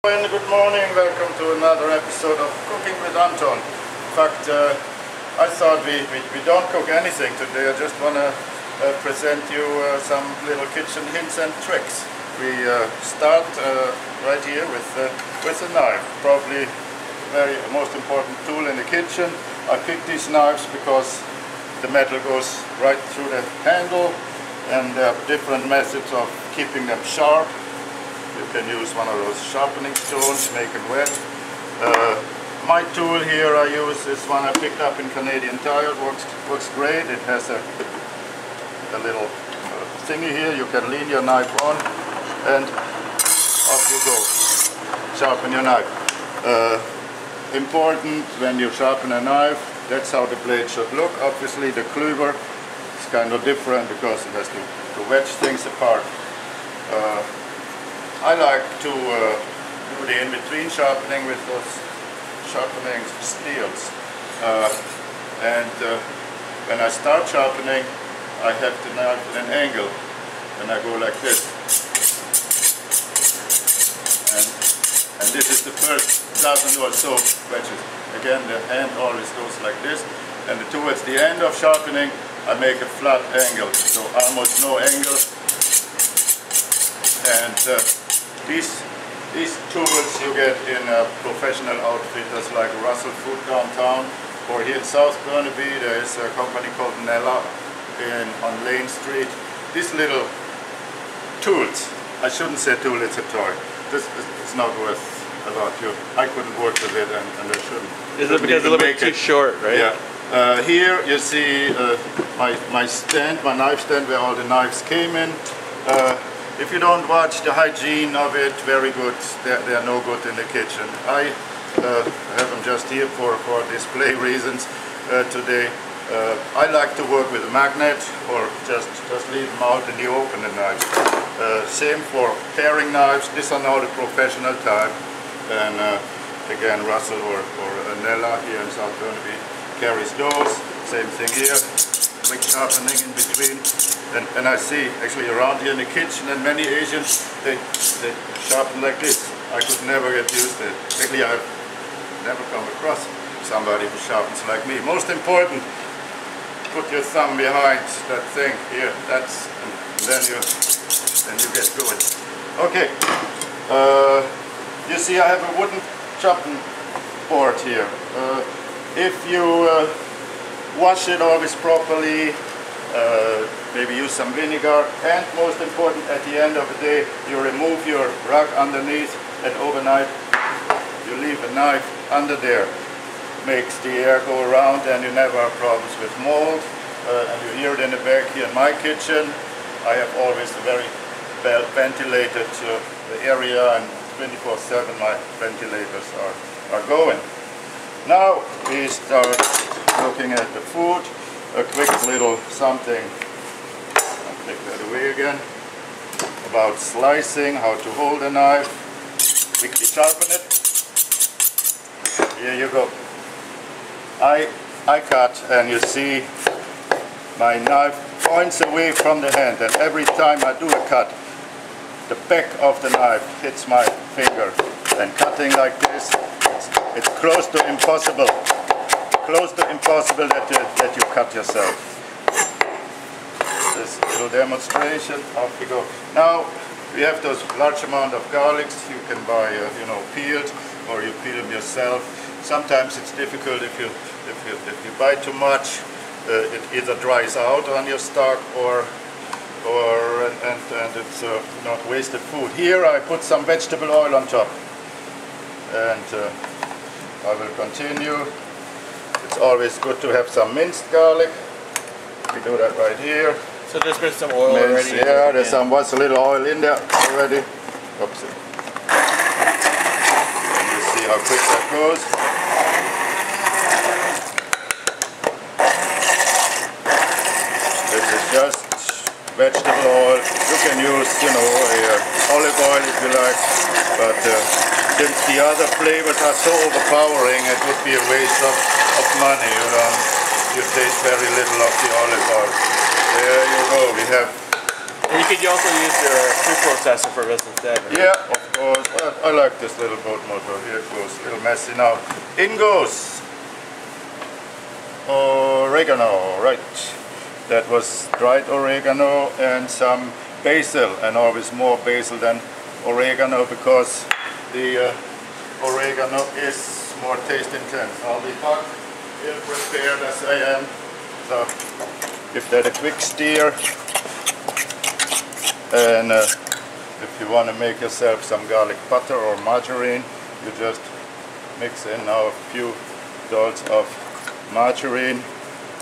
And good morning, welcome to another episode of Cooking with Anton. In fact, I thought we don't cook anything today. I just want to present you some little kitchen hints and tricks. We start right here with a knife, probably the most important tool in the kitchen. I picked these knives because the metal goes right through the handle, and there are different methods of keeping them sharp. You can use one of those sharpening stones, make it wet. My tool here I use is one I picked up in Canadian Tire. It works great. It has a little thingy here. You can lean your knife on and off you go. Sharpen your knife. Important when you sharpen a knife, that's how the blade should look. Obviously the cleaver is kind of different because it has to wedge things apart. I like to do the in-between sharpening with those sharpening steels. When I start sharpening, I have the knife at an angle, and I go like this. And this is the first dozen or so wedges. Again, the hand always goes like this, and towards the end of sharpening, I make a flat angle, so almost no angle. And these tools you get in professional outfitters like Russell Food downtown, or here in South Burnaby there is a company called Nella on Lane Street. These little tools, I shouldn't say tool, it's a toy. This is not worth a lot. I couldn't work with it, and I shouldn't. Is it because it's a little bit too short, right? Yeah. Here you see my stand, my knife stand where all the knives came in. If you don't watch the hygiene of it, very good. They're no good in the kitchen. I have them just here for display reasons today. I like to work with a magnet, or just leave them out in the open, the knives. Same for paring knives. These are now the professional type. And again, Russell or Nella here in South Burnaby carries those. Same thing here. Quick sharpening in between, and I see actually around here in the kitchen, and many Asians they sharpen like this. I could never get used to it. Actually, I've never come across somebody who sharpens like me. Most important, put your thumb behind that thing here. And then you get going. Okay. You see, I have a wooden chopping board here. If you wash it always properly, maybe use some vinegar, and most important, at the end of the day, you remove your rug underneath, and overnight you leave a knife under there. Makes the air go around, and you never have problems with mold. And you hear it in the back here in my kitchen. I have always a very well ventilated area, and 24/7 my ventilators are going. Now we start looking at the food. A quick little something, I'll take that away again, about slicing, how to hold a knife, quickly sharpen it. Here you go. I cut, and you see my knife points away from the hand, and every time I do a cut, the back of the knife hits my finger. And cutting like this, it's close to impossible. Close to impossible that you cut yourself. This little demonstration, off we go. Now we have those large amount of garlics. You can buy, peeled, or you peel them yourself. Sometimes it's difficult if you buy too much. It either dries out on your stock, and it's not wasted food. Here I put some vegetable oil on top, and I will continue. It's always good to have some minced garlic. We do that right here. So there's been some oil already? Yeah, there's a little oil in there already. Oops. You see how quick that goes. This is just vegetable oil. You can use, olive oil if you like, but since the other flavors are so overpowering, it would be a waste of money. You taste very little of the olive oil. There you go. We have And you could also use your food processor for this instead. Right? Yeah, of course. I like this little boat motor. Here it goes. A little messy now. In goes oregano, right. That was dried oregano and some basil, and always more basil than oregano because the oregano is more taste intense. I'll be back ill prepared as I am. So give that a quick stir. And if you want to make yourself some garlic butter or margarine, you just mix in now a few dollars of margarine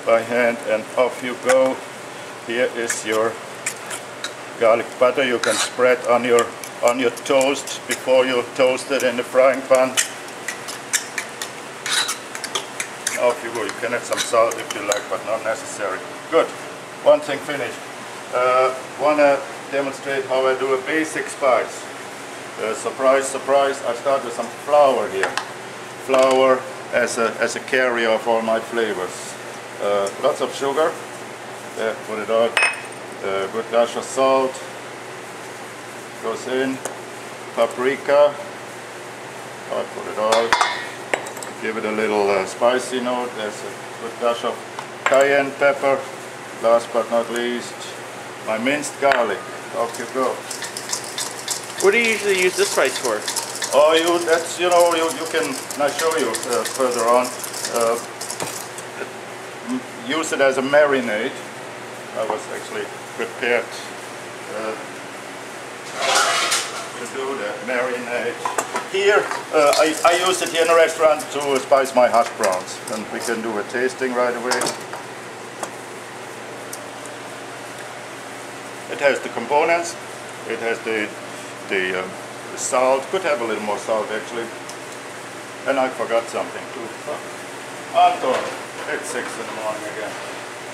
by hand and off you go. Here is your garlic butter. You can spread on your toast before you toast it in the frying pan. Off you go. You can add some salt if you like, but not necessary. Good. One thing finished. Wanna demonstrate how I do a basic spice. Surprise, surprise! I start with some flour here. Flour as a carrier of all my flavors. Lots of sugar. There, put it on. Good dash of salt goes in. Paprika. I put it all. Give it a little spicy note. There's a good dash of cayenne pepper. Last but not least, my minced garlic. Off you go. What do you usually use this spice for? Oh, you can. I'll show you further on. Use it as a marinade. I was actually prepared to do the marinade. Here, I use it here in a restaurant to spice my hash browns, and we can do a tasting right away. It has the components. It has the salt. Could have a little more salt actually. And I forgot something too. Anton, it's 6 in the morning again.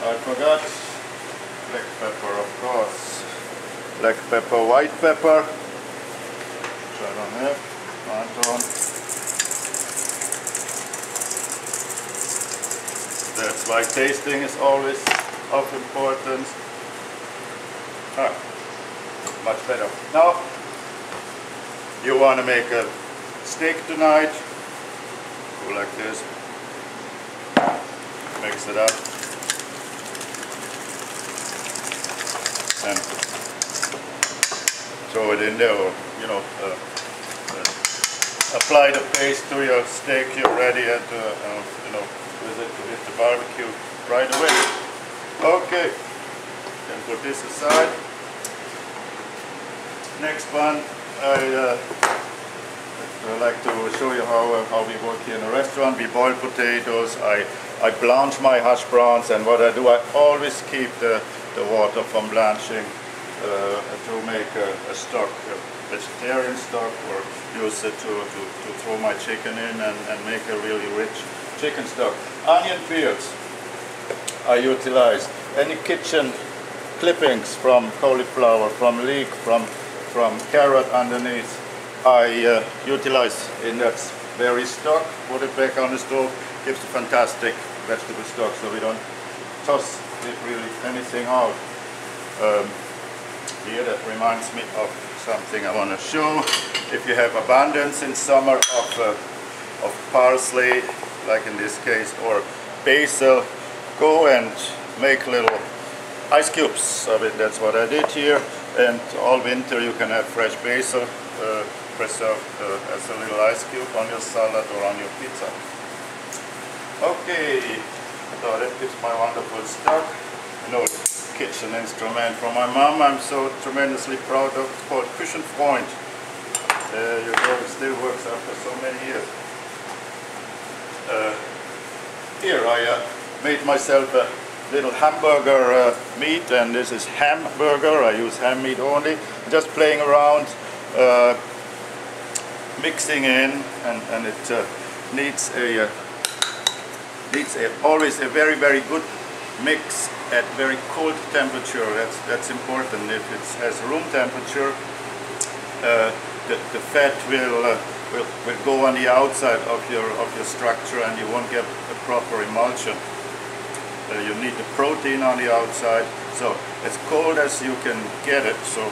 I forgot black pepper, of course. Black pepper, white pepper. Which I don't have. Anton. That's why tasting is always of importance. Ah, much better. Now, you want to make a steak tonight. Go like this. Mix it up. And throw it in there, or apply the paste to your steak. You're ready at with the barbecue right away. Okay, then put this aside. Next one, I like to show you how we work here in a restaurant. We boil potatoes. I blanch my hash browns, and what I do, I always keep the water from blanching to make a stock, a vegetarian stock, or use it to throw my chicken in and make a really rich chicken stock. Onion peels, I utilize any kitchen clippings from cauliflower, from leek, from carrot underneath. I utilize in that very stock, put it back on the stove, gives a fantastic vegetable stock, so we don't toss really anything out. Here, that reminds me of something I want to show. If you have abundance in summer of parsley, like in this case, or basil, go and make little ice cubes of it. That's what I did here. And all winter you can have fresh basil preserved as a little ice cube on your salad or on your pizza. Okay, so that is my wonderful stock. An old kitchen instrument from my mom. I'm so tremendously proud of. It's called cushion point. There you go. It still works after so many years. Here I made myself a little hamburger meat, and this is hamburger. I use ham meat only. Just playing around, mixing in, and it needs always a very good mix at very cold temperature. That's important. If it has room temperature, the fat will go on the outside of your structure, and you won't get a proper emulsion. You need the protein on the outside. So as cold as you can get it, so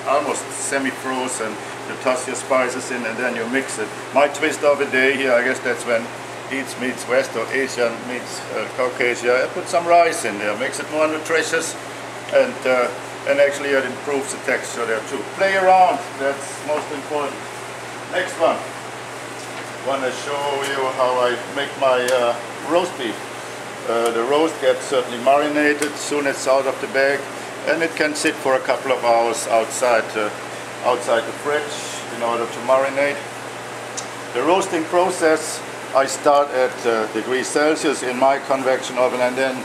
almost semi-frozen. You toss your spices in and then you mix it. My twist of the day here, I guess that's when East meets West or Asian meets Caucasia. I put some rice in there, makes it more nutritious, and actually it improves the texture there too. Play around, that's most important. Next one. I want to show you how I make my roast beef. The roast gets certainly marinated soon as it's out of the bag, and it can sit for a couple of hours outside the fridge in order to marinate. The roasting process, I start at degrees Celsius in my convection oven, and then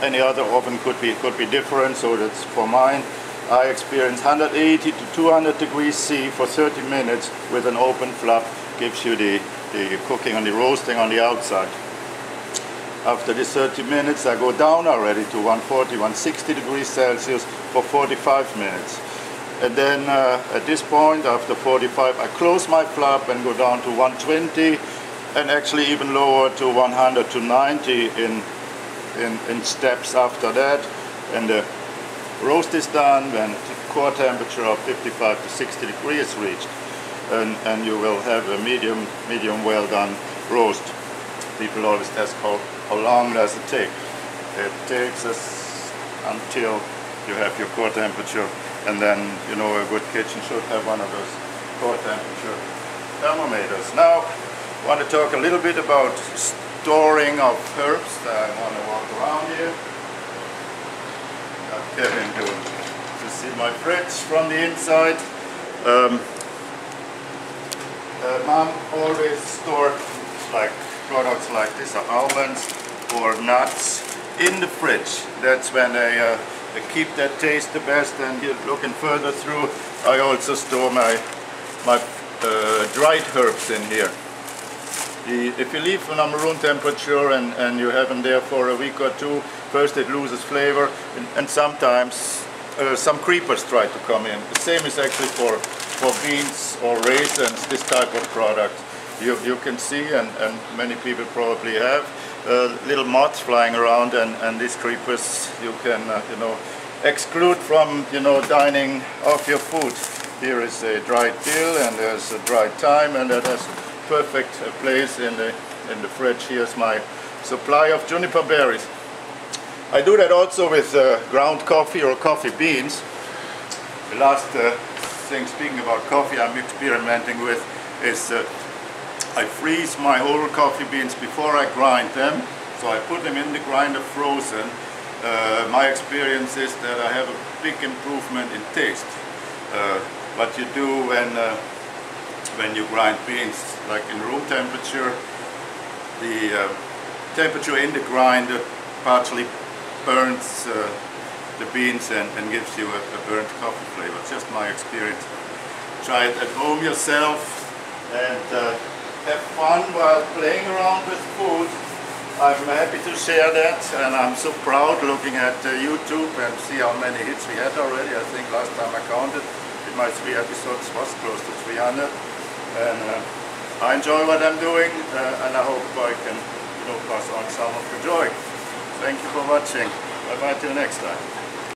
any other oven could be different, so that's for mine. I experience 180 to 200 degrees C for 30 minutes with an open flap, gives you the cooking and the roasting on the outside. After this 30 minutes I go down already to 140, 160 degrees Celsius for 45 minutes. And then at this point, after 45, I close my flap and go down to 120, and actually even lower to 100 to 90 in steps after that. And the roast is done when the core temperature of 55 to 60 degrees is reached, and you will have a medium well done roast. People always ask how long does it take? It takes us until you have your core temperature, and then you know a good kitchen should have one of those core temperature thermometers. Now I want to talk a little bit about storing of herbs. I want to walk around here. Got Kevin to see my fridge from the inside. Mom always stored products like this, or almonds or nuts, in the fridge. That's when they keep that taste the best. And you're looking further through, I also store my dried herbs in here. If you leave them on room temperature and you have them there for a week or two, first it loses flavor, and sometimes some creepers try to come in. The same is actually for beans or raisins, this type of product. You can see, and many people probably have, little moths flying around, and these creepers you can exclude from dining off your food. Here is a dried dill, and there's a dried thyme, and that has perfect place in the fridge. Here's my supply of juniper berries. I do that also with ground coffee or coffee beans. The last thing, speaking about coffee, I'm experimenting with is I freeze my whole coffee beans before I grind them, so I put them in the grinder frozen. My experience is that I have a big improvement in taste. What you do when you grind beans, like in room temperature, the temperature in the grinder partially burns the beans and gives you a burnt coffee flavor. It's just my experience. Try it at home yourself and have fun while playing around with food. I'm happy to share that, and I'm so proud looking at YouTube and see how many hits we had already. I think last time I counted, in my 3 episodes was close to 300. And I enjoy what I'm doing, and I hope I can pass on some of the joy. Thank you for watching. Bye bye till next time.